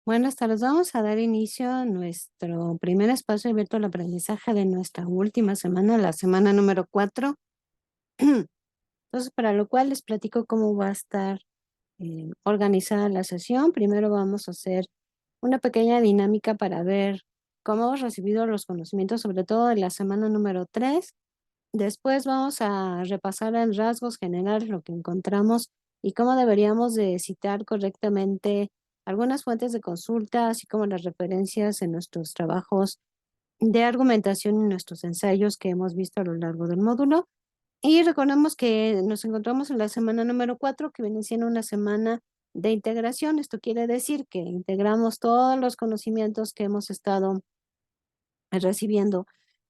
Buenas tardes. Vamos a dar inicio a nuestro primer espacio abierto al aprendizaje de nuestra última semana, la semana número 4. Entonces, para lo cual les platico cómo va a estar organizada la sesión. Primero vamos a hacer una pequeña dinámica para ver cómo hemos recibido los conocimientos, sobre todo de la semana número 3. Después vamos a repasar en rasgos generales lo que encontramos y cómo deberíamos de citar correctamente algunas fuentes de consulta, así como las referencias en nuestros trabajos de argumentación y nuestros ensayos que hemos visto a lo largo del módulo. Y recordemos que nos encontramos en la semana número 4, que viene siendo una semana de integración. Esto quiere decir que integramos todos los conocimientos que hemos estado recibiendo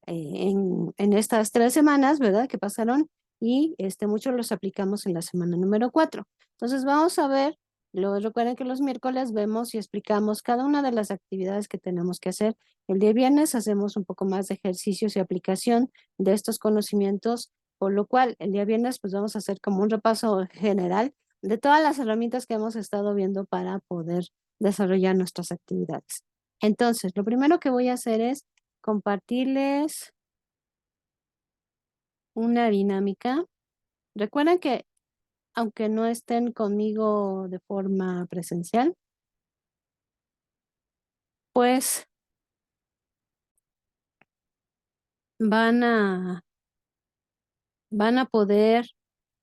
en estas 3 semanas, ¿verdad? Que pasaron y muchos los aplicamos en la semana número 4. Entonces vamos a ver, recuerden que los miércoles vemos y explicamos cada una de las actividades que tenemos que hacer. El día viernes hacemos un poco más de ejercicios y aplicación de estos conocimientos, por lo cual el día viernes pues vamos a hacer como un repaso general de todas las herramientas que hemos estado viendo para poder desarrollar nuestras actividades. Entonces, lo primero que voy a hacer es compartirles una dinámica. Recuerden que aunque no estén conmigo de forma presencial, pues van a, van a poder,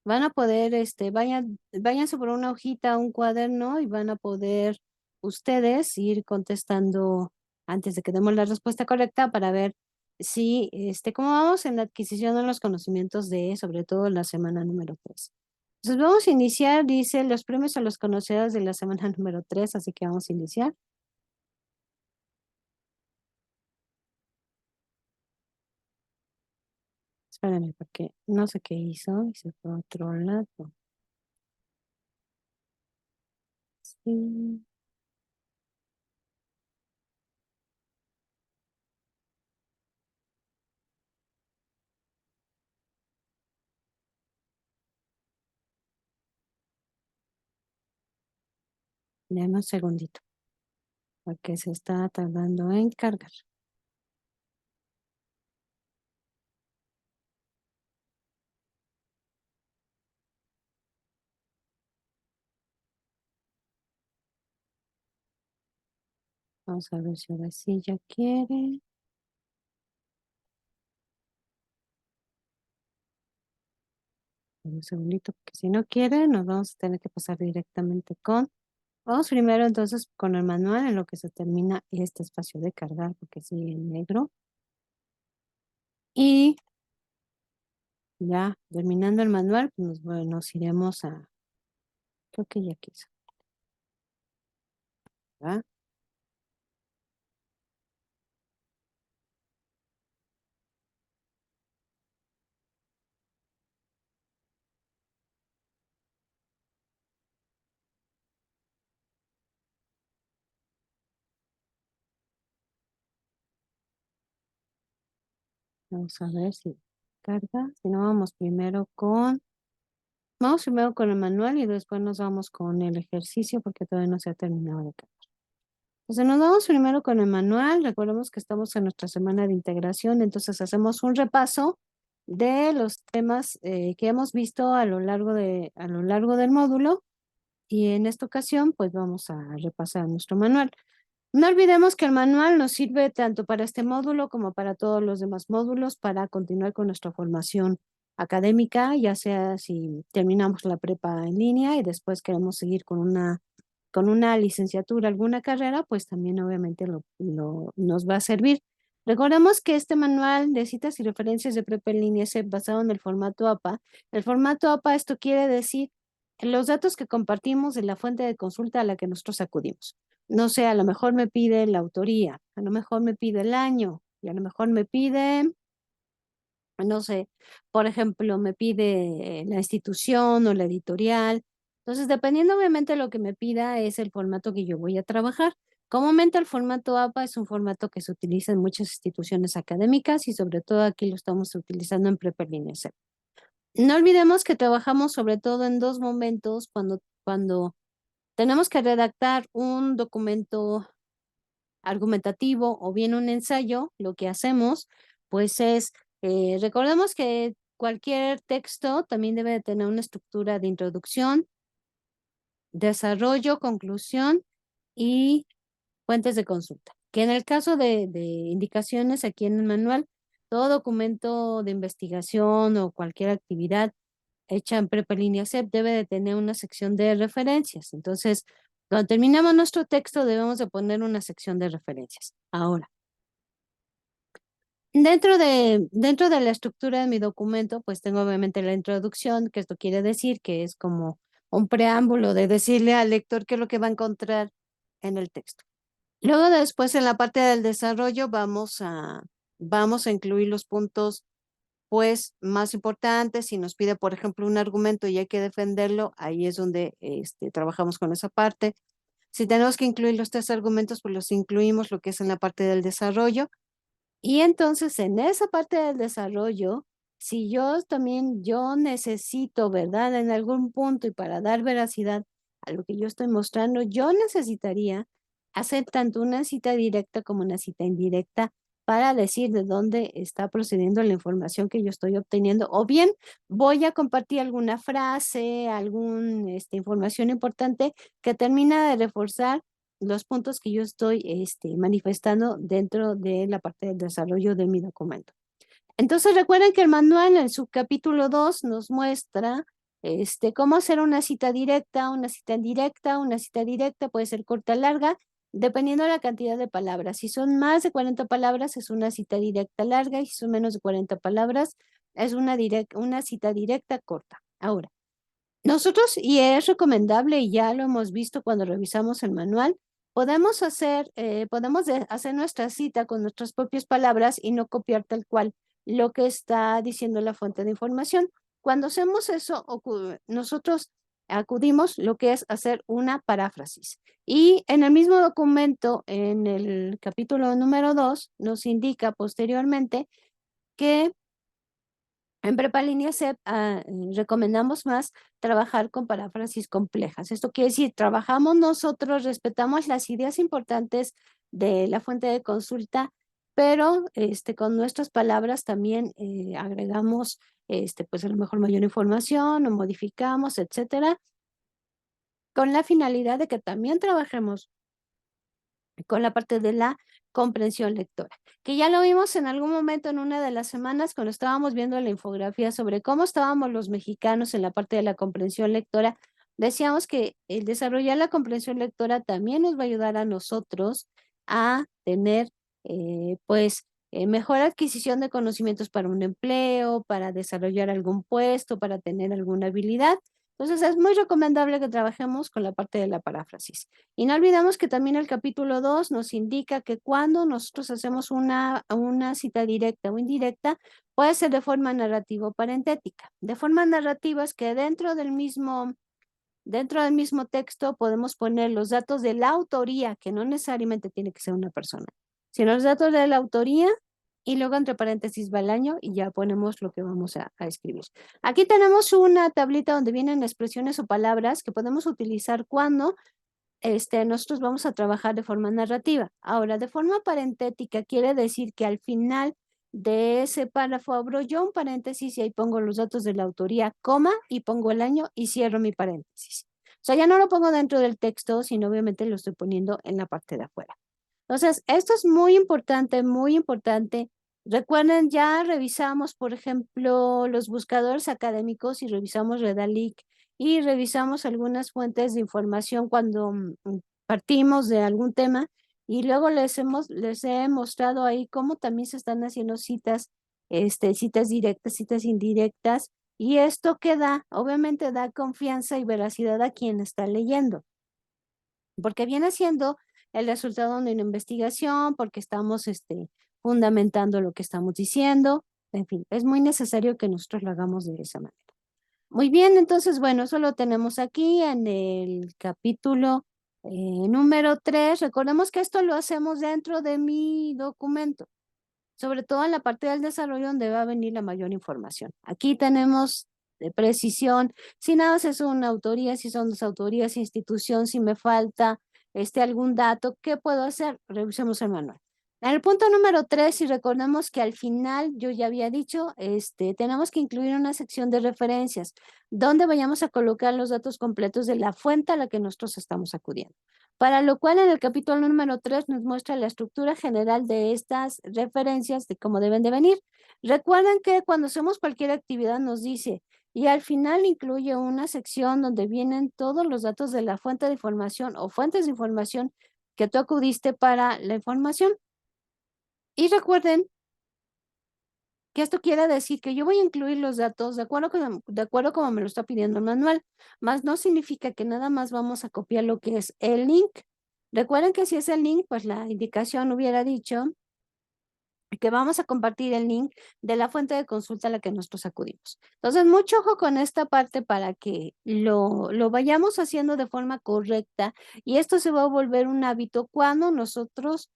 váyanse por una hojita, un cuaderno y van a poder ustedes ir contestando antes de que demos la respuesta correcta para ver si, cómo vamos en la adquisición de los conocimientos de, sobre todo, la semana número 3. Entonces vamos a iniciar, dice, los premios a los conocedores de la semana número 3, así que vamos a iniciar. Espérenme, porque no sé qué hizo y se fue a otro lado. Sí, dame un segundito, porque se está tardando en cargar. Vamos a ver si ahora sí ya quiere. Un segundito, porque si no quiere, nos vamos a tener que pasar directamente con. Vamos primero entonces con el manual en lo que se termina este espacio de cargar, porque sigue en negro. Y ya terminando el manual, pues nos iremos a. Creo que ya quiso, ¿verdad? Vamos a ver si carga. Si no, vamos primero con el manual y después nos vamos con el ejercicio porque todavía no se ha terminado de cargar. Entonces nos vamos primero con el manual. Recordemos que estamos en nuestra semana de integración, entonces hacemos un repaso de los temas que hemos visto a lo largo del módulo y en esta ocasión pues vamos a repasar nuestro manual. No olvidemos que el manual nos sirve tanto para este módulo como para todos los demás módulos para continuar con nuestra formación académica, ya sea si terminamos la prepa en línea y después queremos seguir con una licenciatura, alguna carrera, pues también obviamente nos va a servir. Recordemos que este manual de citas y referencias de prepa en línea es basado en el formato APA. El formato APA, esto quiere decir los datos que compartimos de la fuente de consulta a la que nosotros acudimos. No sé, a lo mejor me pide la autoría, a lo mejor me pide el año y a lo mejor me pide, no sé, por ejemplo, me pide la institución o la editorial. Entonces, dependiendo obviamente de lo que me pida, es el formato que yo voy a trabajar. Comúnmente el formato APA es un formato que se utiliza en muchas instituciones académicas y sobre todo aquí lo estamos utilizando en Prepa Línea C. No olvidemos que trabajamos sobre todo en dos momentos cuando tenemos que redactar un documento argumentativo o bien un ensayo, lo que hacemos, pues es, recordemos que cualquier texto también debe de tener una estructura de introducción, desarrollo, conclusión y fuentes de consulta. Que en el caso de indicaciones aquí en el manual, todo documento de investigación o cualquier actividad hecha en Prepa Línea CEP debe de tener una sección de referencias. Entonces, cuando terminamos nuestro texto, debemos de poner una sección de referencias. Ahora, dentro de la estructura de mi documento, pues tengo obviamente la introducción, que esto quiere decir que es como un preámbulo de decirle al lector qué es lo que va a encontrar en el texto. Luego después en la parte del desarrollo vamos a incluir los puntos pues más importantes. Si nos pide, por ejemplo, un argumento y hay que defenderlo, ahí es donde trabajamos con esa parte. Si tenemos que incluir los tres argumentos, pues los incluimos lo que es en la parte del desarrollo. Y entonces en esa parte del desarrollo, si yo necesito, ¿verdad? En algún punto y para dar veracidad a lo que yo estoy mostrando, yo necesitaría hacer tanto una cita directa como una cita indirecta para decir de dónde está procediendo la información que yo estoy obteniendo. O bien voy a compartir alguna frase, alguna información importante que termina de reforzar los puntos que yo estoy manifestando dentro de la parte del desarrollo de mi documento. Entonces recuerden que el manual en su capítulo 2 nos muestra cómo hacer una cita directa, una cita indirecta, una cita directa puede ser corta o larga, dependiendo de la cantidad de palabras. Si son más de 40 palabras es una cita directa larga y si son menos de 40 palabras es una cita directa corta. Ahora, nosotros, y es recomendable, y ya lo hemos visto cuando revisamos el manual, podemos hacer nuestra cita con nuestras propias palabras y no copiar tal cual lo que está diciendo la fuente de información. Cuando hacemos eso, nosotros acudimos lo que es hacer una paráfrasis. Y en el mismo documento, en el capítulo número 2, nos indica posteriormente que en Prepa Línea CEP recomendamos más trabajar con paráfrasis complejas. Esto quiere decir, trabajamos nosotros, respetamos las ideas importantes de la fuente de consulta, pero con nuestras palabras también agregamos pues a lo mejor mayor información o modificamos, etcétera, con la finalidad de que también trabajemos con la parte de la comprensión lectora, que ya lo vimos en algún momento en una de las semanas cuando estábamos viendo la infografía sobre cómo estábamos los mexicanos en la parte de la comprensión lectora. Decíamos que el desarrollar la comprensión lectora también nos va a ayudar a nosotros a tener mejor adquisición de conocimientos para un empleo, para desarrollar algún puesto, para tener alguna habilidad. Entonces es muy recomendable que trabajemos con la parte de la paráfrasis. Y no olvidemos que también el capítulo 2 nos indica que cuando nosotros hacemos una cita directa o indirecta, puede ser de forma narrativa o parentética. De forma narrativa es que dentro del mismo texto podemos poner los datos de la autoría, que no necesariamente tiene que ser una persona, sino los datos de la autoría y luego entre paréntesis va el año y ya ponemos lo que vamos a escribir. Aquí tenemos una tablita donde vienen expresiones o palabras que podemos utilizar cuando nosotros vamos a trabajar de forma narrativa. Ahora, de forma parentética quiere decir que al final de ese párrafo abro yo un paréntesis y ahí pongo los datos de la autoría, coma, y pongo el año y cierro mi paréntesis. O sea, ya no lo pongo dentro del texto, sino obviamente lo estoy poniendo en la parte de afuera. Entonces, esto es muy importante, muy importante. Recuerden, ya revisamos, por ejemplo, los buscadores académicos y revisamos Redalic y revisamos algunas fuentes de información cuando partimos de algún tema y luego les he mostrado ahí cómo también se están haciendo citas, citas directas, citas indirectas, y esto que da, obviamente da confianza y veracidad a quien está leyendo, porque viene siendo el resultado de una investigación, porque estamos fundamentando lo que estamos diciendo, en fin, es muy necesario que nosotros lo hagamos de esa manera. Muy bien, entonces, bueno, eso lo tenemos aquí en el capítulo número 3. Recordemos que esto lo hacemos dentro de mi documento, sobre todo en la parte del desarrollo donde va a venir la mayor información. Aquí tenemos de precisión, si nada más es una autoría, si son dos autorías, institución, si me falta algún dato, ¿qué puedo hacer? Revisemos el manual. En el punto número 3, si recordamos que al final yo ya había dicho, tenemos que incluir una sección de referencias donde vayamos a colocar los datos completos de la fuente a la que nosotros estamos acudiendo. Para lo cual en el capítulo número 3 nos muestra la estructura general de estas referencias, de cómo deben de venir. Recuerden que cuando hacemos cualquier actividad nos dice, y al final incluye una sección donde vienen todos los datos de la fuente de información o fuentes de información que tú acudiste para la información. Y recuerden que esto quiere decir que yo voy a incluir los datos de acuerdo como me lo está pidiendo el manual, más no significa que nada más vamos a copiar lo que es el link. Recuerden que si es el link, pues la indicación hubiera dicho que vamos a compartir el link de la fuente de consulta a la que nosotros acudimos. Entonces, mucho ojo con esta parte para que lo vayamos haciendo de forma correcta y esto se va a volver un hábito cuando nosotros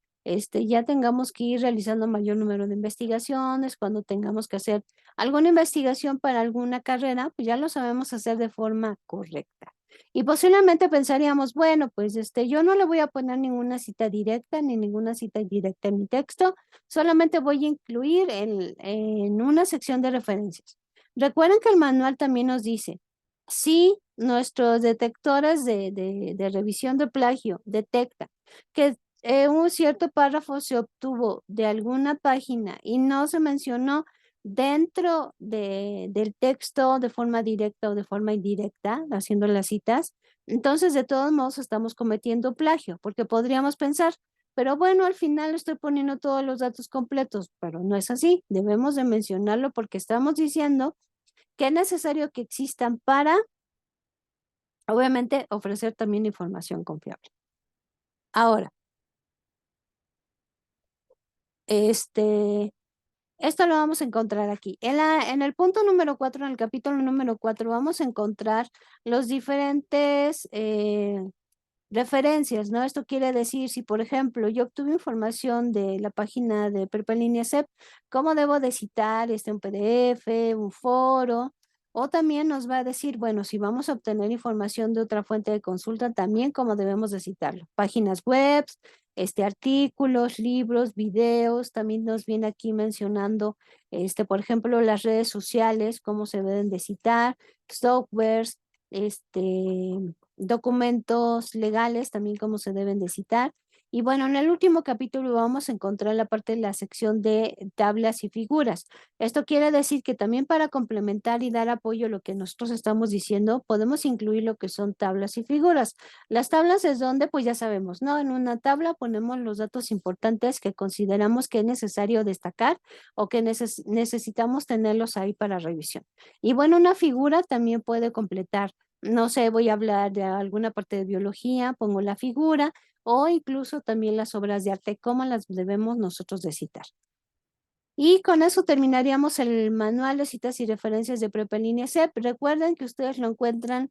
ya tengamos que ir realizando mayor número de investigaciones, cuando tengamos que hacer alguna investigación para alguna carrera, pues ya lo sabemos hacer de forma correcta. Y posiblemente pensaríamos, bueno, pues yo no le voy a poner ninguna cita directa ni ninguna cita indirecta en mi texto, solamente voy a incluir en una sección de referencias. Recuerden que el manual también nos dice, si nuestros detectores de revisión de plagio detectan que un cierto párrafo se obtuvo de alguna página y no se mencionó dentro del texto de forma directa o de forma indirecta, haciendo las citas, entonces de todos modos estamos cometiendo plagio, porque podríamos pensar, pero bueno, al final estoy poniendo todos los datos completos, pero no es así. Debemos de mencionarlo porque estamos diciendo que es necesario que existan para, obviamente, ofrecer también información confiable. Ahora, esto lo vamos a encontrar aquí. En el punto número 4, en el capítulo número 4, vamos a encontrar los diferentes referencias, ¿no? Esto quiere decir, si por ejemplo yo obtuve información de la página de Prepa en línea CEP, ¿cómo debo de citar un PDF, un foro? O también nos va a decir, bueno, si vamos a obtener información de otra fuente de consulta, también cómo debemos de citarlo. Páginas web, artículos, libros, videos, también nos viene aquí mencionando, por ejemplo, las redes sociales, cómo se deben de citar, softwares, documentos legales, también cómo se deben de citar. Y bueno, en el último capítulo vamos a encontrar la parte de la sección de tablas y figuras. Esto quiere decir que también para complementar y dar apoyo a lo que nosotros estamos diciendo, podemos incluir lo que son tablas y figuras. Las tablas es donde, pues ya sabemos, ¿no? En una tabla ponemos los datos importantes que consideramos que es necesario destacar o que necesitamos tenerlos ahí para revisión. Y bueno, una figura también puede completar, no sé, voy a hablar de alguna parte de biología, pongo la figura o incluso también las obras de arte, cómo las debemos nosotros de citar. Y con eso terminaríamos el manual de citas y referencias de Prepa en línea CEP. Recuerden que ustedes lo encuentran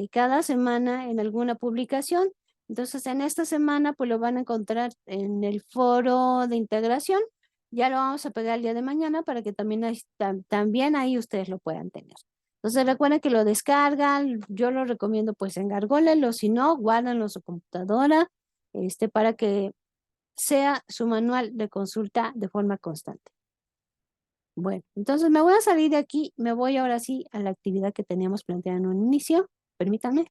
cada semana en alguna publicación. Entonces, en esta semana, pues lo van a encontrar en el foro de integración. Ya lo vamos a pegar el día de mañana para que también también ahí ustedes lo puedan tener. Entonces, recuerden que lo descargan. Yo lo recomiendo, pues, engárgólenlo. Si no, guárdenlo en su computadora, para que sea su manual de consulta de forma constante. Bueno, entonces me voy a salir de aquí, me voy ahora sí a la actividad que teníamos planteada en un inicio. Permítanme.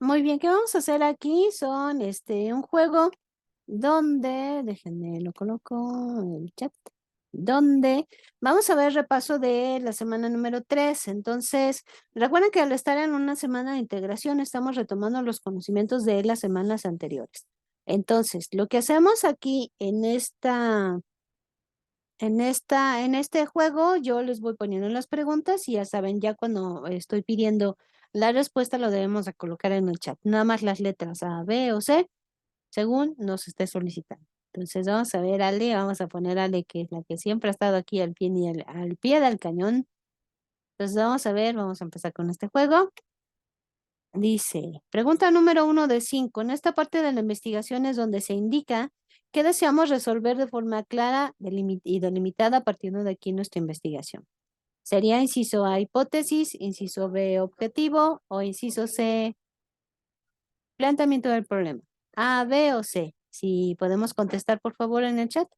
Muy bien, ¿qué vamos a hacer aquí? Son un juego donde, déjenme lo coloco en el chat, donde vamos a ver repaso de la semana número 3. Entonces, recuerden que al estar en una semana de integración estamos retomando los conocimientos de las semanas anteriores. Entonces, lo que hacemos aquí en este juego, yo les voy poniendo las preguntas y ya saben, ya cuando estoy pidiendo la respuesta lo debemos de colocar en el chat. Nada más las letras A, B o C, según nos esté solicitando. Entonces vamos a ver, Ale, vamos a poner a Ale, que es la que siempre ha estado aquí al pie, al pie del cañón. Entonces vamos a ver, vamos a empezar con este juego. Dice, pregunta número 1 de 5. En esta parte de la investigación es donde se indica que deseamos resolver de forma clara y delimitada partiendo de aquí nuestra investigación. Sería inciso A, hipótesis, inciso B, objetivo, o inciso C, planteamiento del problema. A, B o C. Si podemos contestar, por favor, en el chat.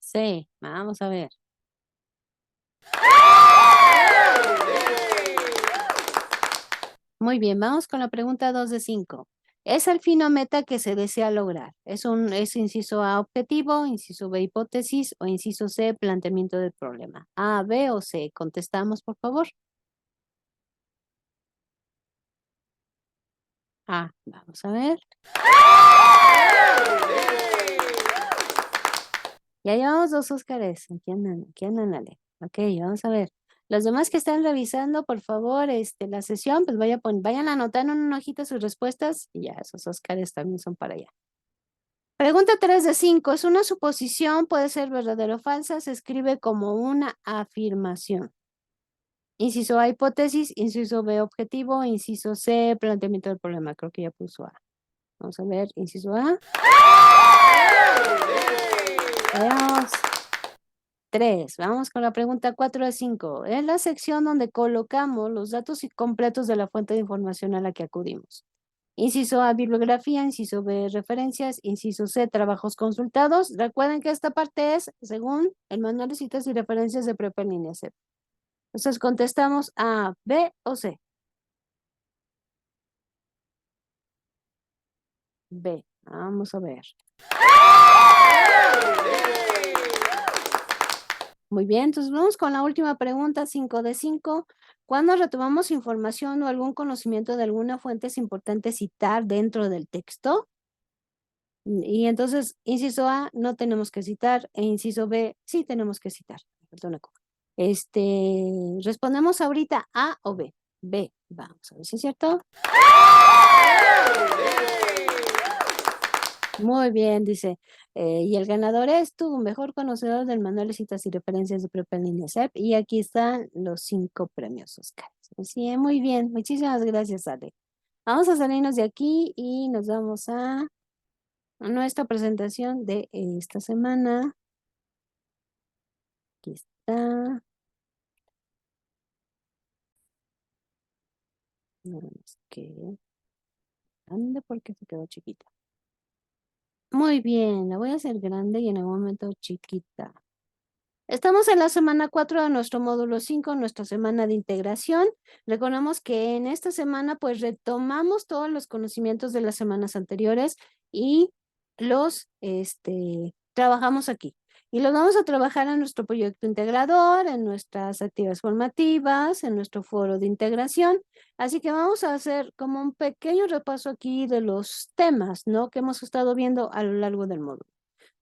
C, vamos a ver. Muy bien, vamos con la pregunta 2 de 5. ¿Es el fin o meta que se desea lograr? ¿Es inciso A, objetivo, inciso B, hipótesis, o inciso C, planteamiento del problema? A, B o C. Contestamos, por favor. A, vamos a ver. Ya llevamos 2 Óscares. Aquí andan, Ale. Ok, vamos a ver. Los demás que están revisando, por favor, la sesión, pues vayan anotando en una hojita sus respuestas y ya esos Óscares también son para allá. Pregunta 3 de 5. Es una suposición, puede ser verdadera o falsa, se escribe como una afirmación. Inciso A, hipótesis, inciso B, objetivo, inciso C, planteamiento del problema. Creo que ya puso A. Vamos a ver, inciso A. Veamos. 3. Vamos con la pregunta 4 de 5. Es la sección donde colocamos los datos completos de la fuente de información a la que acudimos. Inciso A, bibliografía, inciso B, referencias, inciso C, trabajos consultados. Recuerden que esta parte es según el manual de citas y referencias de Prepa en línea C. Entonces contestamos A, B o C. B. Vamos a ver. Muy bien, entonces vamos con la última pregunta, 5 de 5. ¿Cuándo retomamos información o algún conocimiento de alguna fuente es importante citar dentro del texto? Y entonces, inciso A, no tenemos que citar, e inciso B, sí tenemos que citar. Perdona. Respondemos ahorita A o B. B, vamos a ver si es cierto. Muy bien, dice. Y el ganador es tu mejor conocedor del manual de citas y referencias de Prepa en línea CEP. Y aquí están los 5 premios Oscar. Así es, muy bien. Muchísimas gracias, Ale. Vamos a salirnos de aquí y nos vamos a nuestra presentación de esta semana. Aquí está. No, es que grande porque se quedó chiquita. Muy bien, la voy a hacer grande y en algún momento chiquita. Estamos en la semana 4 de nuestro módulo 5, nuestra semana de integración. Recordamos que en esta semana pues retomamos todos los conocimientos de las semanas anteriores y los trabajamos aquí. Y los vamos a trabajar en nuestro proyecto integrador, en nuestras actividades formativas, en nuestro foro de integración. Así que vamos a hacer como un pequeño repaso aquí de los temas, ¿no?, que hemos estado viendo a lo largo del módulo.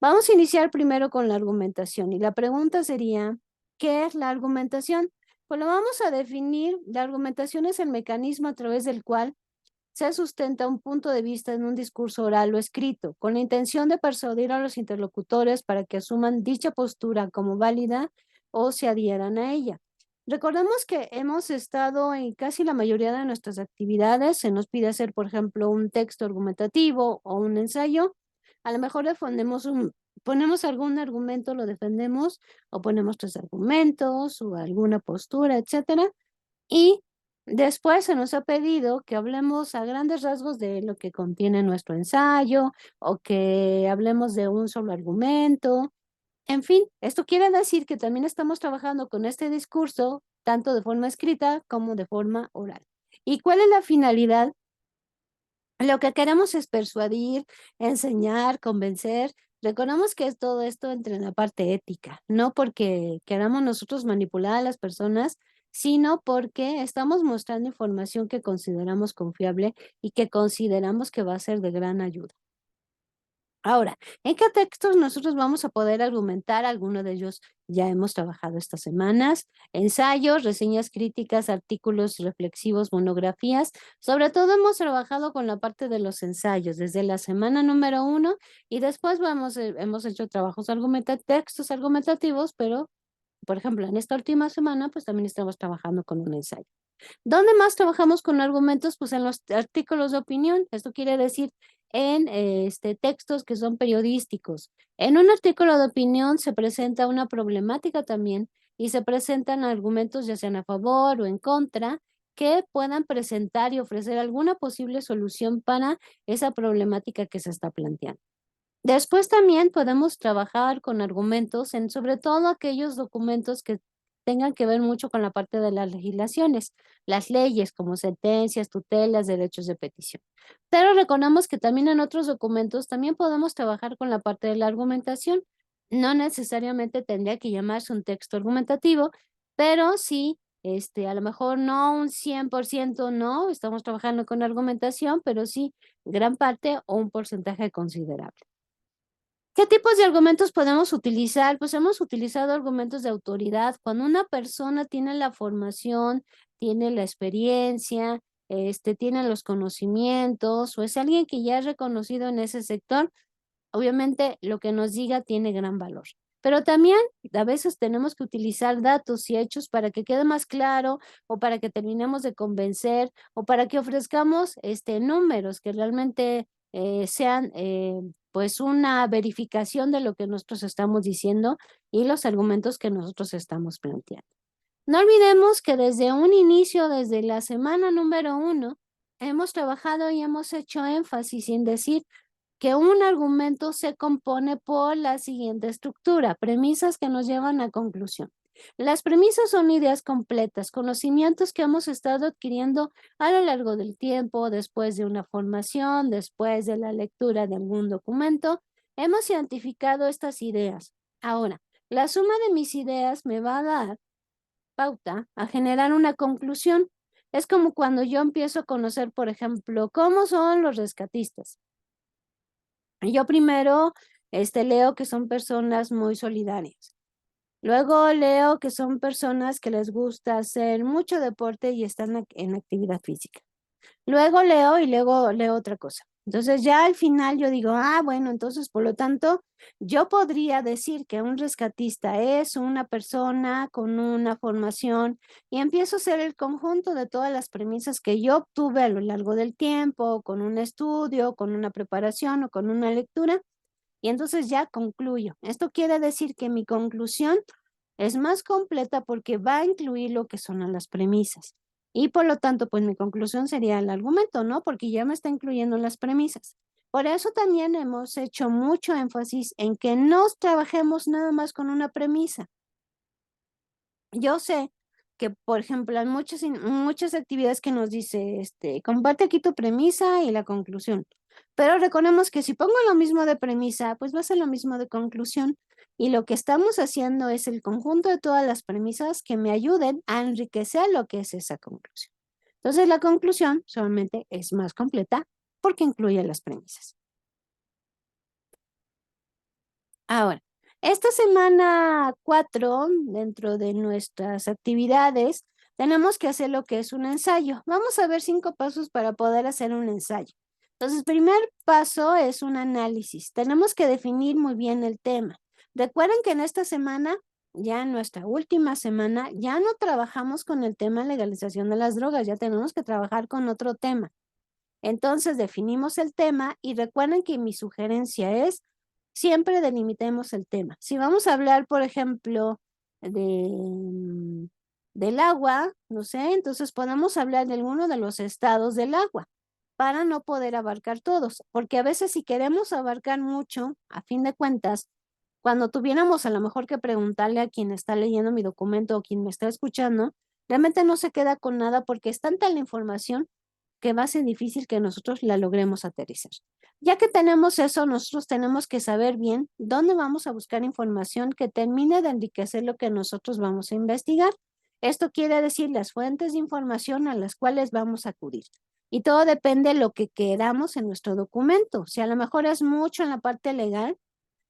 Vamos a iniciar primero con la argumentación y la pregunta sería, ¿qué es la argumentación? Pues lo vamos a definir. La argumentación es el mecanismo a través del cual se sustenta un punto de vista en un discurso oral o escrito, con la intención de persuadir a los interlocutores para que asuman dicha postura como válida o se adhieran a ella. Recordemos que hemos estado en casi la mayoría de nuestras actividades, se nos pide hacer, por ejemplo, un texto argumentativo o un ensayo. A lo mejor ponemos algún argumento, lo defendemos, o ponemos 3 argumentos o alguna postura, etcétera. Y Después se nos ha pedido que hablemos a grandes rasgos de lo que contiene nuestro ensayo o que hablemos de un solo argumento. En fin, esto quiere decir que también estamos trabajando con este discurso, tanto de forma escrita como de forma oral. ¿Y cuál es la finalidad? Lo que queremos es persuadir, enseñar, convencer. Recordamos que es todo esto entre la parte ética, no porque queramos nosotros manipular a las personas, sino porque estamos mostrando información que consideramos confiable y que consideramos que va a ser de gran ayuda. Ahora, ¿en qué textos nosotros vamos a poder argumentar? Algunos de ellos ya hemos trabajado estas semanas. Ensayos, reseñas críticas, artículos reflexivos, monografías. Sobre todo hemos trabajado con la parte de los ensayos desde la semana número 1 y después hemos hecho trabajos textos argumentativos, pero por ejemplo, en esta última semana, pues también estamos trabajando con un ensayo. ¿Dónde más trabajamos con argumentos? Pues en los artículos de opinión. Esto quiere decir en textos que son periodísticos. En un artículo de opinión se presenta una problemática también y se presentan argumentos ya sean a favor o en contra que puedan presentar y ofrecer alguna posible solución para esa problemática que se está planteando. Después también podemos trabajar con argumentos en sobre todo aquellos documentos que tengan que ver mucho con la parte de las legislaciones, las leyes como sentencias, tutelas, derechos de petición. Pero recordamos que también en otros documentos también podemos trabajar con la parte de la argumentación. No necesariamente tendría que llamarse un texto argumentativo, pero sí, a lo mejor no un 100% no, estamos trabajando con argumentación, pero sí gran parte o un porcentaje considerable. ¿Qué tipos de argumentos podemos utilizar? Pues hemos utilizado argumentos de autoridad. Cuando una persona tiene la formación, tiene la experiencia, tiene los conocimientos o es alguien que ya es reconocido en ese sector, obviamente lo que nos diga tiene gran valor. Pero también a veces tenemos que utilizar datos y hechos para que quede más claro o para que terminemos de convencer o para que ofrezcamos números que realmente sean pues una verificación de lo que nosotros estamos diciendo y los argumentos que nosotros estamos planteando. No olvidemos que desde un inicio, desde la semana número 1, hemos trabajado y hemos hecho énfasis en decir que un argumento se compone por la siguiente estructura, premisas que nos llevan a conclusión. Las premisas son ideas completas, conocimientos que hemos estado adquiriendo a lo largo del tiempo, después de una formación, después de la lectura de algún documento. Hemos identificado estas ideas. Ahora, la suma de mis ideas me va a dar pauta a generar una conclusión. Es como cuando yo empiezo a conocer, por ejemplo, cómo son los rescatistas. Yo primero leo que son personas muy solidarias. Luego leo que son personas que les gusta hacer mucho deporte y están en actividad física. Luego leo y luego leo otra cosa. Entonces ya al final yo digo, bueno, entonces por lo tanto yo podría decir que un rescatista es una persona con una formación y empiezo a hacer el conjunto de todas las premisas que yo obtuve a lo largo del tiempo, con un estudio, con una preparación o con una lectura y entonces ya concluyo. Esto quiere decir que mi conclusión es más completa porque va a incluir lo que son las premisas. Y por lo tanto, pues mi conclusión sería el argumento, ¿no? Porque ya me está incluyendo las premisas. Por eso también hemos hecho mucho énfasis en que no trabajemos nada más con una premisa. Yo sé que, por ejemplo, hay muchas actividades que nos dice, comparte aquí tu premisa y la conclusión. Pero recordemos que si pongo lo mismo de premisa, pues va a ser lo mismo de conclusión. Y lo que estamos haciendo es el conjunto de todas las premisas que me ayuden a enriquecer lo que es esa conclusión. Entonces, la conclusión solamente es más completa porque incluye las premisas. Ahora, esta semana 4, dentro de nuestras actividades, tenemos que hacer lo que es un ensayo. Vamos a ver 5 pasos para poder hacer un ensayo. Entonces, el primer paso es un análisis. Tenemos que definir muy bien el tema. Recuerden que en esta semana, ya en nuestra última semana, ya no trabajamos con el tema legalización de las drogas, ya tenemos que trabajar con otro tema. Entonces, definimos el tema y recuerden que mi sugerencia es siempre delimitemos el tema. Si vamos a hablar, por ejemplo, de del agua, no sé, entonces podemos hablar de alguno de los estados del agua para no poder abarcar todos, porque a veces si queremos abarcar mucho, a fin de cuentas, cuando tuviéramos a lo mejor que preguntarle a quien está leyendo mi documento o quien me está escuchando, realmente no se queda con nada porque es tanta la información que va a ser difícil que nosotros la logremos aterrizar. Ya que tenemos eso, nosotros tenemos que saber bien dónde vamos a buscar información que termine de enriquecer lo que nosotros vamos a investigar. Esto quiere decir las fuentes de información a las cuales vamos a acudir. Y todo depende de lo que queramos en nuestro documento. Si a lo mejor es mucho en la parte legal,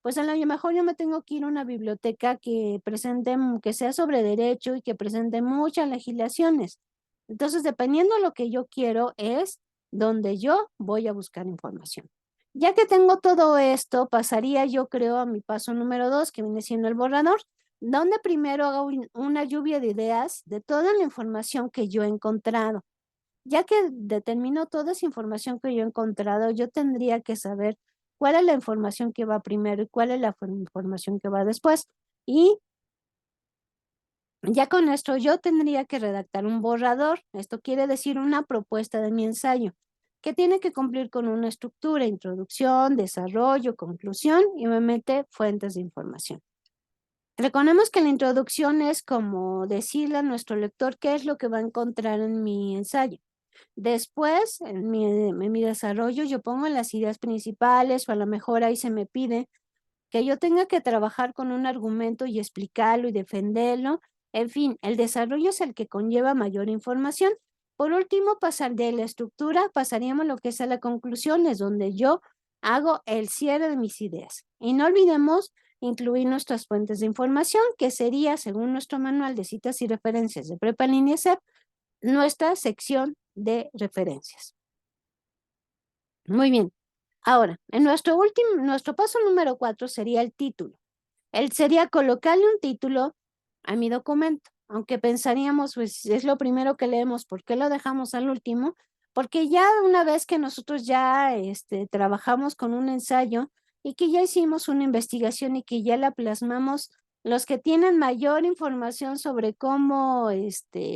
pues a lo mejor yo me tengo que ir a una biblioteca que presente, que sea sobre derecho y que presente muchas legislaciones. Entonces, dependiendo de lo que yo quiero, es donde yo voy a buscar información. Ya que tengo todo esto, pasaría yo creo a mi paso número 2, que viene siendo el borrador, donde primero hago una lluvia de ideas de toda la información que yo he encontrado. Ya que determino toda esa información que yo he encontrado, yo tendría que saber cuál es la información que va primero y cuál es la información que va después. Y ya con esto yo tendría que redactar un borrador. Esto quiere decir una propuesta de mi ensayo, que tiene que cumplir con una estructura, introducción, desarrollo, conclusión y obviamente fuentes de información. Recordemos que la introducción es como decirle a nuestro lector qué es lo que va a encontrar en mi ensayo. Después, en mi desarrollo, yo pongo las ideas principales o a lo mejor ahí se me pide que yo tenga que trabajar con un argumento y explicarlo y defenderlo. En fin, el desarrollo es el que conlleva mayor información. Por último, pasar de la estructura, pasaríamos a lo que es a la conclusión, es donde yo hago el cierre de mis ideas. Y no olvidemos incluir nuestras fuentes de información, que sería, según nuestro manual de citas y referencias de Prepa en línea SEP, nuestra sección de referencias. Muy bien. Ahora, en nuestro paso número 4 sería el título. Sería colocarle un título a mi documento, aunque pensaríamos, pues es lo primero que leemos, ¿por qué lo dejamos al último? Porque ya una vez que nosotros ya trabajamos con un ensayo y que ya hicimos una investigación y que ya la plasmamos, los que tienen mayor información sobre cómo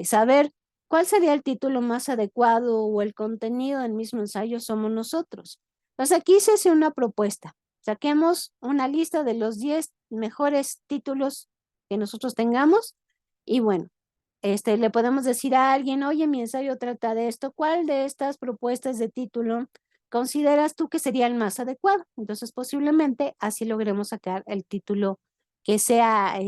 saber cuál sería el título más adecuado o el contenido del mismo ensayo somos nosotros. Pues aquí se hace una propuesta. Saquemos una lista de los 10 mejores títulos que nosotros tengamos y bueno, le podemos decir a alguien, oye, mi ensayo trata de esto, ¿cuál de estas propuestas de título consideras tú que sería el más adecuado? Entonces, posiblemente así logremos sacar el título que sea,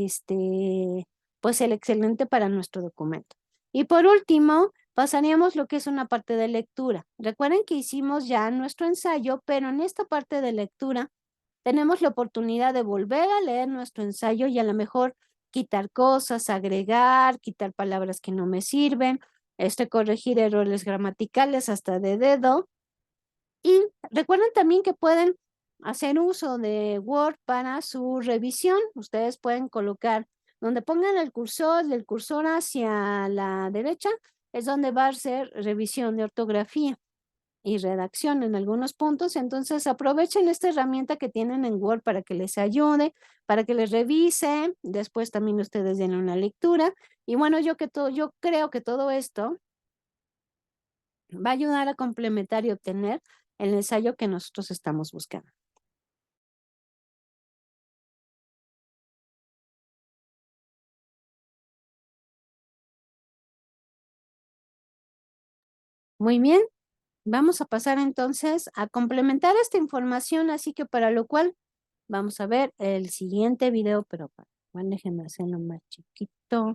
pues el excelente para nuestro documento. Y por último, pasaríamos lo que es una parte de lectura. Recuerden que hicimos ya nuestro ensayo, pero en esta parte de lectura tenemos la oportunidad de volver a leer nuestro ensayo y a lo mejor quitar cosas, agregar, quitar palabras que no me sirven, corregir errores gramaticales hasta de dedo. Y recuerden también que pueden hacer uso de Word para su revisión. Ustedes pueden colocar donde pongan el cursor hacia la derecha, es donde va a ser revisión de ortografía y redacción en algunos puntos. Entonces aprovechen esta herramienta que tienen en Word para que les ayude, para que les revise. Después también ustedes den una lectura. Y bueno, yo creo que todo esto va a ayudar a complementar y obtener el ensayo que nosotros estamos buscando. Muy bien, vamos a pasar entonces a complementar esta información, así que para lo cual vamos a ver el siguiente video, pero bueno, déjenme hacerlo más chiquito.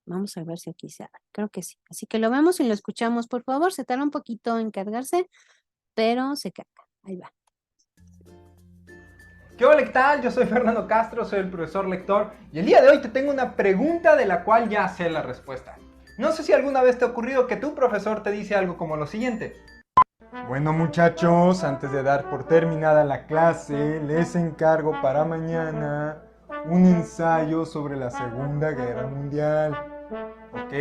Vamos a ver si aquí se abre. Creo que sí. Así que lo vemos y lo escuchamos, por favor. Se tarda un poquito en cargarse, pero se carga. Ahí va. ¿Qué hola, qué tal? Yo soy Fernando Castro, soy el profesor lector y el día de hoy te tengo una pregunta de la cual ya sé la respuesta. No sé si alguna vez te ha ocurrido que tu profesor te dice algo como lo siguiente. Bueno, muchachos, antes de dar por terminada la clase, les encargo para mañana un ensayo sobre la Segunda Guerra Mundial. ¿Ok?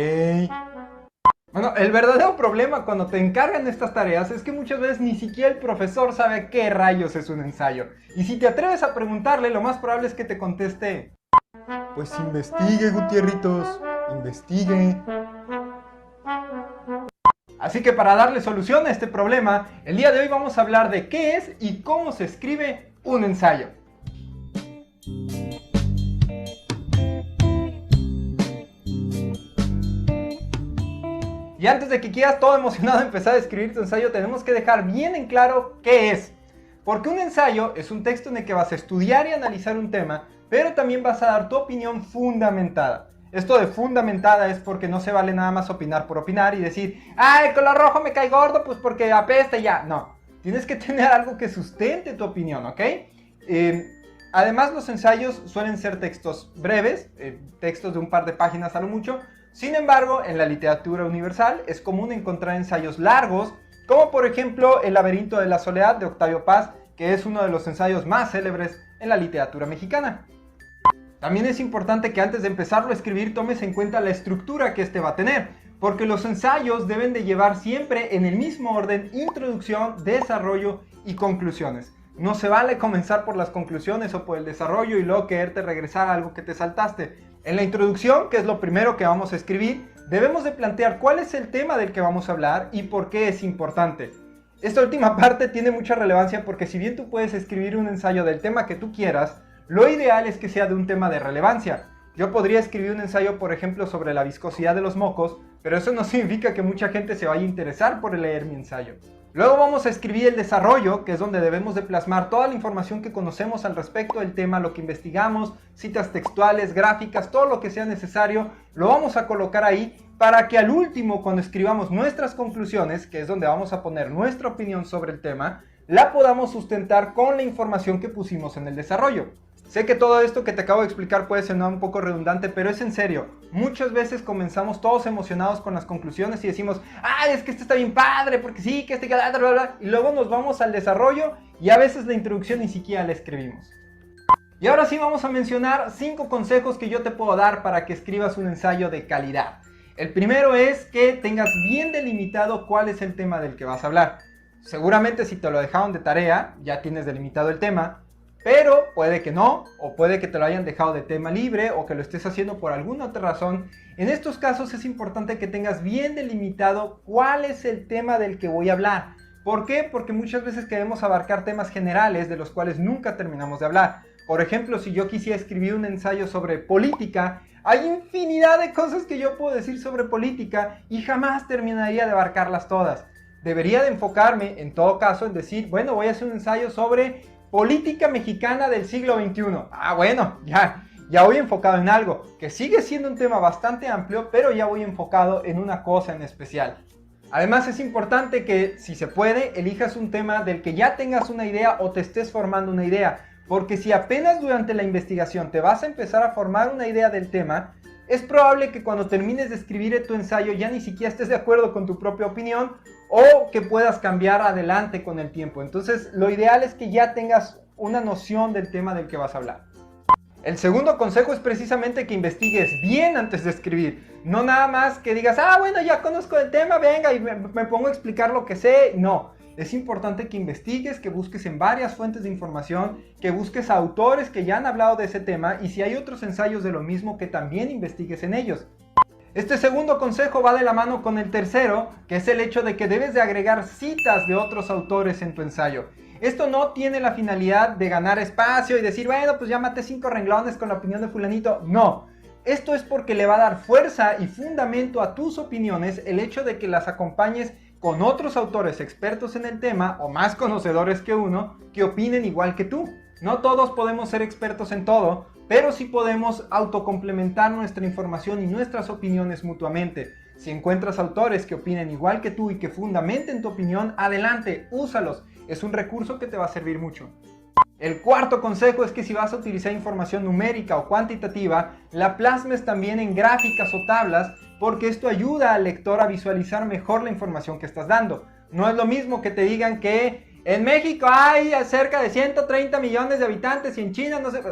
Bueno, el verdadero problema cuando te encargan estas tareas es que muchas veces ni siquiera el profesor sabe qué rayos es un ensayo. Y si te atreves a preguntarle, lo más probable es que te conteste: Pues investigue, Gutierritos, investigue. Así que para darle solución a este problema, el día de hoy vamos a hablar de qué es y cómo se escribe un ensayo. Y antes de que quieras todo emocionado empezar a escribir tu ensayo, tenemos que dejar bien en claro qué es. Porque un ensayo es un texto en el que vas a estudiar y analizar un tema, pero también vas a dar tu opinión fundamentada. Esto de fundamentada es porque no se vale nada más opinar por opinar y decir, el color rojo me cae gordo, pues porque apesta y ya. No, tienes que tener algo que sustente tu opinión, ¿ok? Además, los ensayos suelen ser textos breves, textos de un par de páginas a lo mucho. Sin embargo, en la literatura universal es común encontrar ensayos largos, como por ejemplo El laberinto de la soledad de Octavio Paz, que es uno de los ensayos más célebres en la literatura mexicana. También es importante que antes de empezarlo a escribir tomes en cuenta la estructura que este va a tener, porque los ensayos deben de llevar siempre en el mismo orden introducción, desarrollo y conclusiones. No se vale comenzar por las conclusiones o por el desarrollo y luego quererte regresar a algo que te saltaste. En la introducción, que es lo primero que vamos a escribir, debemos de plantear cuál es el tema del que vamos a hablar y por qué es importante. Esta última parte tiene mucha relevancia porque si bien tú puedes escribir un ensayo del tema que tú quieras, lo ideal es que sea de un tema de relevancia. Yo podría escribir un ensayo, por ejemplo, sobre la viscosidad de los mocos, pero eso no significa que mucha gente se vaya a interesar por leer mi ensayo. Luego vamos a escribir el desarrollo, que es donde debemos de plasmar toda la información que conocemos al respecto del tema, lo que investigamos, citas textuales, gráficas, todo lo que sea necesario, lo vamos a colocar ahí para que al último, cuando escribamos nuestras conclusiones, que es donde vamos a poner nuestra opinión sobre el tema, la podamos sustentar con la información que pusimos en el desarrollo. Sé que todo esto que te acabo de explicar puede sonar un poco redundante, pero es en serio. Muchas veces comenzamos todos emocionados con las conclusiones y decimos, es que este está bien padre, porque sí, que este, bla, bla, bla, y luego nos vamos al desarrollo y a veces la introducción ni siquiera la escribimos. Y ahora sí vamos a mencionar 5 consejos que yo te puedo dar para que escribas un ensayo de calidad. El primero es que tengas bien delimitado cuál es el tema del que vas a hablar. Seguramente si te lo dejaron de tarea, ya tienes delimitado el tema. Pero puede que no, o puede que te lo hayan dejado de tema libre, o que lo estés haciendo por alguna otra razón. En estos casos es importante que tengas bien delimitado cuál es el tema del que voy a hablar. ¿Por qué? Porque muchas veces queremos abarcar temas generales de los cuales nunca terminamos de hablar. Por ejemplo, si yo quisiera escribir un ensayo sobre política, hay infinidad de cosas que yo puedo decir sobre política y jamás terminaría de abarcarlas todas. Debería de enfocarme, en todo caso, en decir, bueno, voy a hacer un ensayo sobre política mexicana del siglo XXI. Bueno, ya voy enfocado en algo, que sigue siendo un tema bastante amplio, pero ya voy enfocado en una cosa en especial. Además es importante que, si se puede, elijas un tema del que ya tengas una idea o te estés formando una idea, porque si apenas durante la investigación te vas a empezar a formar una idea del tema, es probable que cuando termines de escribir tu ensayo ya ni siquiera estés de acuerdo con tu propia opinión o que puedas cambiar adelante con el tiempo. Entonces, lo ideal es que ya tengas una noción del tema del que vas a hablar. El segundo consejo es precisamente que investigues bien antes de escribir. No nada más que digas, bueno, ya conozco el tema, venga, y me pongo a explicar lo que sé. No, es importante que investigues, que busques en varias fuentes de información, que busques a autores que ya han hablado de ese tema y si hay otros ensayos de lo mismo, que también investigues en ellos. Este segundo consejo va de la mano con el tercero, que es el hecho de que debes de agregar citas de otros autores en tu ensayo. Esto no tiene la finalidad de ganar espacio y decir, bueno, pues ya maté 5 renglones con la opinión de fulanito. No, esto es porque le va a dar fuerza y fundamento a tus opiniones el hecho de que las acompañes con otros autores expertos en el tema o más conocedores que uno que opinen igual que tú. No todos podemos ser expertos en todo, pero sí podemos autocomplementar nuestra información y nuestras opiniones mutuamente. Si encuentras autores que opinen igual que tú y que fundamenten tu opinión, adelante, úsalos. Es un recurso que te va a servir mucho. El cuarto consejo es que si vas a utilizar información numérica o cuantitativa, la plasmes también en gráficas o tablas, porque esto ayuda al lector a visualizar mejor la información que estás dando. No es lo mismo que te digan que en México hay cerca de 130 millones de habitantes y en China no sé,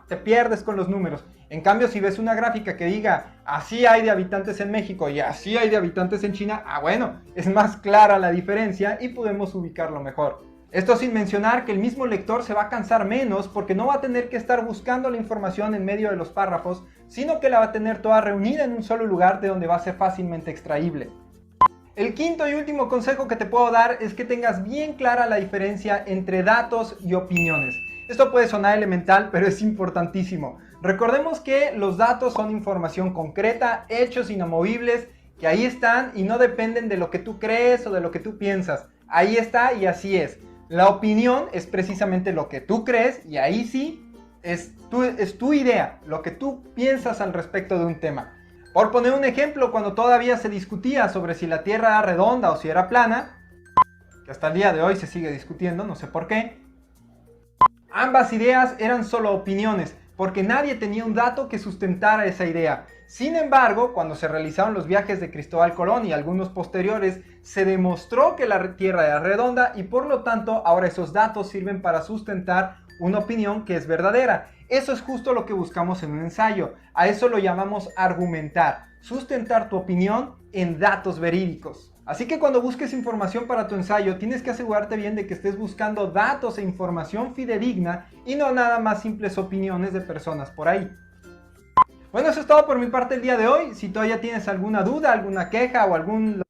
te pierdes con los números. En cambio, si ves una gráfica que diga así hay de habitantes en México y así hay de habitantes en China, bueno, es más clara la diferencia y podemos ubicarlo mejor. Esto sin mencionar que el mismo lector se va a cansar menos porque no va a tener que estar buscando la información en medio de los párrafos, sino que la va a tener toda reunida en un solo lugar de donde va a ser fácilmente extraíble. El quinto y último consejo que te puedo dar es que tengas bien clara la diferencia entre datos y opiniones. Esto puede sonar elemental, pero es importantísimo. Recordemos que los datos son información concreta, hechos inamovibles, que ahí están y no dependen de lo que tú crees o de lo que tú piensas. Ahí está y así es. La opinión es precisamente lo que tú crees y ahí sí es tu idea, lo que tú piensas al respecto de un tema. Por poner un ejemplo, cuando todavía se discutía sobre si la Tierra era redonda o si era plana, que hasta el día de hoy se sigue discutiendo, no sé por qué, ambas ideas eran solo opiniones, porque nadie tenía un dato que sustentara esa idea. Sin embargo, cuando se realizaron los viajes de Cristóbal Colón y algunos posteriores, se demostró que la Tierra era redonda y por lo tanto ahora esos datos sirven para sustentar una opinión que es verdadera. Eso es justo lo que buscamos en un ensayo. A eso lo llamamos argumentar, sustentar tu opinión en datos verídicos. Así que cuando busques información para tu ensayo, tienes que asegurarte bien de que estés buscando datos e información fidedigna y no nada más simples opiniones de personas por ahí. Bueno, eso es todo por mi parte el día de hoy. Si todavía tienes alguna duda, alguna queja o algún...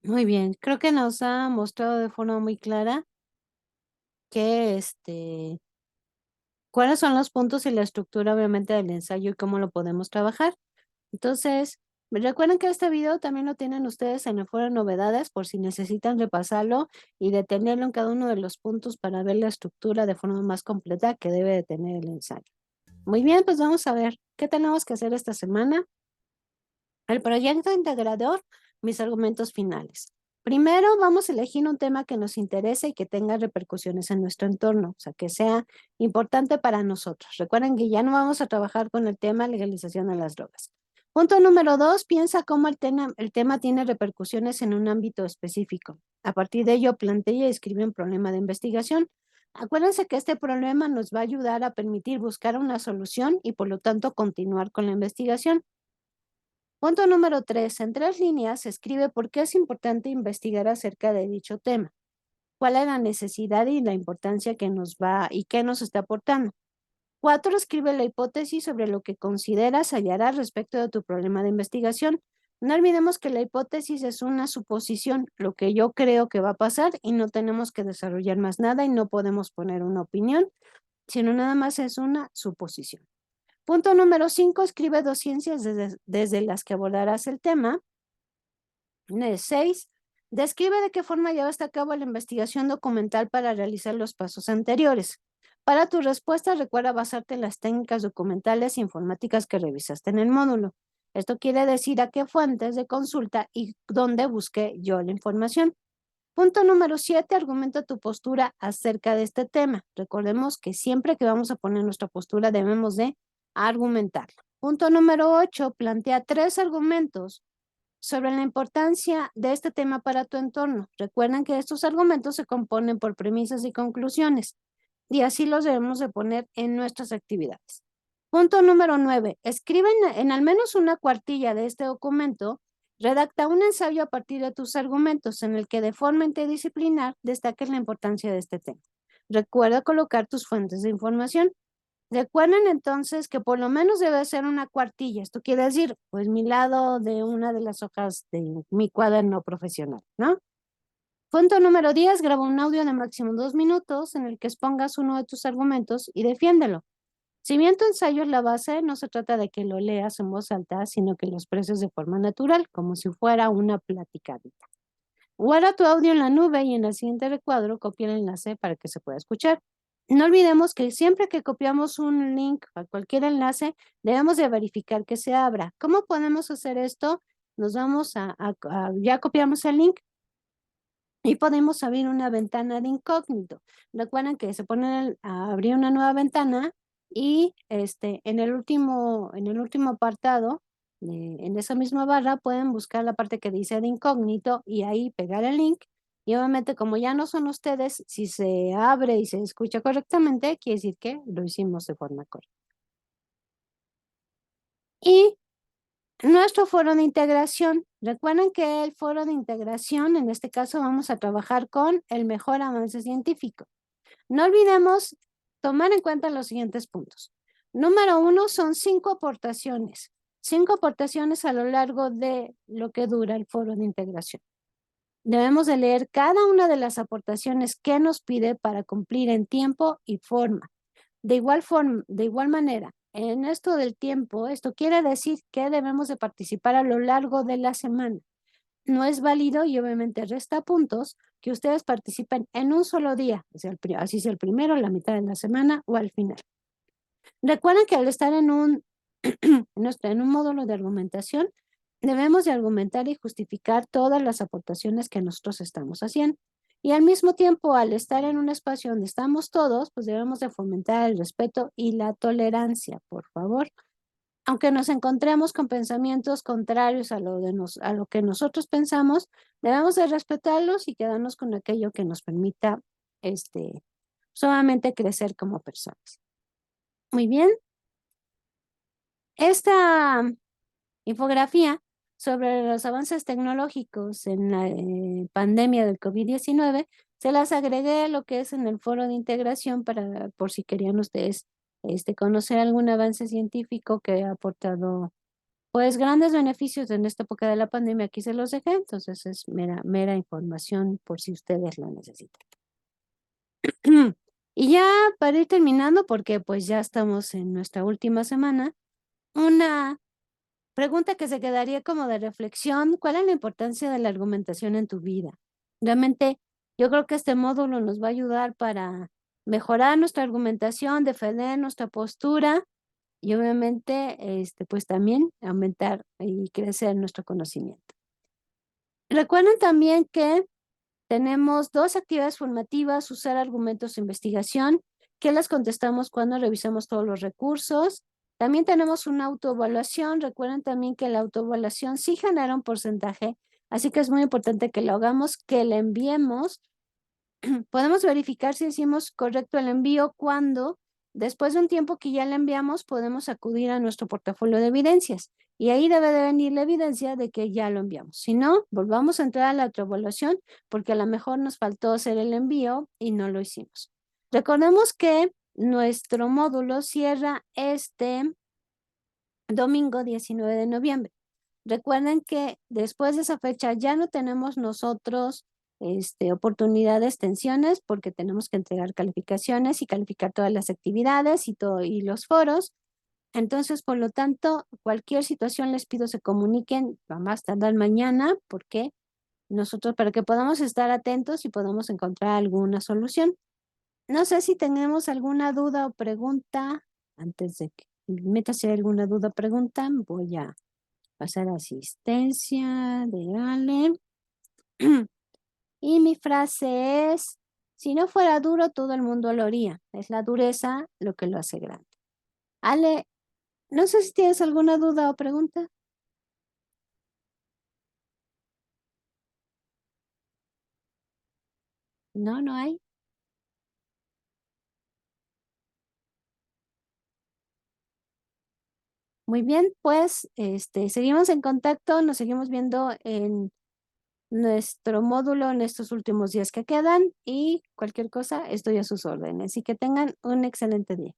Muy bien, creo que nos ha mostrado de forma muy clara que cuáles son los puntos y la estructura obviamente del ensayo y cómo lo podemos trabajar. Entonces, recuerden que este video también lo tienen ustedes en el foro de novedades por si necesitan repasarlo y detenerlo en cada uno de los puntos para ver la estructura de forma más completa que debe de tener el ensayo. Muy bien, pues vamos a ver qué tenemos que hacer esta semana. El proyecto integrador, mis argumentos finales. Primero, vamos a elegir un tema que nos interese y que tenga repercusiones en nuestro entorno, o sea, que sea importante para nosotros. Recuerden que ya no vamos a trabajar con el tema legalización de las drogas. Punto número 2, piensa cómo el tema tiene repercusiones en un ámbito específico. A partir de ello, plantea y escribe un problema de investigación. Acuérdense que este problema nos va a ayudar a permitir buscar una solución y por lo tanto continuar con la investigación. Punto número 3. En 3 líneas, escribe por qué es importante investigar acerca de dicho tema. ¿Cuál es la necesidad y la importancia que nos va y qué nos está aportando? 4. Escribe la hipótesis sobre lo que consideras hallarás respecto de tu problema de investigación. No olvidemos que la hipótesis es una suposición, lo que yo creo que va a pasar y no tenemos que desarrollar más nada y no podemos poner una opinión, sino nada más es una suposición. Punto número 5, escribe 2 ciencias desde las que abordarás el tema. 6, describe de qué forma llevaste a cabo la investigación documental para realizar los pasos anteriores. Para tu respuesta, recuerda basarte en las técnicas documentales e informáticas que revisaste en el módulo. Esto quiere decir a qué fuentes de consulta y dónde busqué yo la información. Punto número 7, argumenta tu postura acerca de este tema. Recordemos que siempre que vamos a poner nuestra postura debemos de argumentarlo. Punto número 8, plantea 3 argumentos sobre la importancia de este tema para tu entorno. Recuerden que estos argumentos se componen por premisas y conclusiones y así los debemos de poner en nuestras actividades. Punto número 9, escribe en al menos una cuartilla de este documento. Redacta un ensayo a partir de tus argumentos en el que de forma interdisciplinar destaques la importancia de este tema. Recuerda colocar tus fuentes de información. Recuerden entonces que por lo menos debe ser una cuartilla. Esto quiere decir, pues mi lado de una de las hojas de mi cuaderno profesional, ¿no? Punto número 10, graba un audio de máximo 2 minutos en el que expongas uno de tus argumentos y defiéndelo. Si bien tu ensayo es la base, no se trata de que lo leas en voz alta, sino que lo expreses de forma natural, como si fuera una platicadita. Guarda tu audio en la nube y en el siguiente recuadro copia el enlace para que se pueda escuchar. No olvidemos que siempre que copiamos un link a cualquier enlace, debemos de verificar que se abra. ¿Cómo podemos hacer esto? Nos vamos ya copiamos el link y podemos abrir una ventana de incógnito. Recuerden que se pone a abrir una nueva ventana y en el último apartado, en esa misma barra, pueden buscar la parte que dice de incógnito y ahí pegar el link. Y obviamente, como ya no son ustedes, si se abre y se escucha correctamente, quiere decir que lo hicimos de forma correcta. Y nuestro foro de integración, Recuerden que el foro de integración, en este caso vamos a trabajar con el mejor avance científico. No olvidemos tomar en cuenta los siguientes puntos. Número 1 son 5 aportaciones. 5 aportaciones a lo largo de lo que dura el foro de integración. Debemos de leer cada una de las aportaciones que nos pide para cumplir en tiempo y forma. De igual manera, en esto del tiempo, esto quiere decir que debemos de participar a lo largo de la semana. No es válido y obviamente resta puntos que ustedes participen en un solo día, o sea, así sea el primero, la mitad de la semana o al final. Recuerden que al estar en un módulo de argumentación, debemos de argumentar y justificar todas las aportaciones que nosotros estamos haciendo. Y al mismo tiempo, al estar en un espacio donde estamos todos, pues debemos de fomentar el respeto y la tolerancia, por favor. Aunque nos encontremos con pensamientos contrarios a lo que nosotros pensamos, debemos de respetarlos y quedarnos con aquello que nos permita solamente crecer como personas. Muy bien. Esta infografía sobre los avances tecnológicos en la pandemia del COVID-19 se las agregué a lo que es en el foro de integración por si querían ustedes conocer algún avance científico que ha aportado pues grandes beneficios en esta época de la pandemia. Aquí se los dejé, entonces es mera información por si ustedes la necesitan. Y ya para ir terminando, porque pues ya estamos en nuestra última semana, una pregunta que se quedaría como de reflexión: ¿cuál es la importancia de la argumentación en tu vida? Realmente yo creo que este módulo nos va a ayudar para mejorar nuestra argumentación, defender nuestra postura y obviamente pues también aumentar y crecer nuestro conocimiento. Recuerden también que tenemos 2 actividades formativas: usar argumentos de investigación, que las contestamos cuando revisamos todos los recursos. También tenemos una autoevaluación. Recuerden también que la autoevaluación sí genera un porcentaje, así que es muy importante que lo hagamos, que le enviemos. Podemos verificar si hicimos correcto el envío cuando, después de un tiempo que ya le enviamos, podemos acudir a nuestro portafolio de evidencias. Y ahí debe de venir la evidencia de que ya lo enviamos. Si no, volvamos a entrar a la autoevaluación porque a lo mejor nos faltó hacer el envío y no lo hicimos. Recordemos que nuestro módulo cierra este domingo 19 de noviembre. Recuerden que después de esa fecha ya no tenemos nosotros oportunidad de extensiones porque tenemos que entregar calificaciones y calificar todas las actividades y los foros. Entonces, por lo tanto, cualquier situación les pido se comuniquen a más tardar mañana porque nosotros, para que podamos estar atentos y podamos encontrar alguna solución. No sé si tenemos alguna duda o pregunta. Antes de que métase alguna duda o pregunta, voy a pasar a asistencia de Ale. Y mi frase es: si no fuera duro, todo el mundo lo haría. Es la dureza lo que lo hace grande. Ale, no sé si tienes alguna duda o pregunta. No, no hay. Muy bien, pues seguimos en contacto, nos seguimos viendo en nuestro módulo en estos últimos días que quedan y cualquier cosa estoy a sus órdenes y que tengan un excelente día.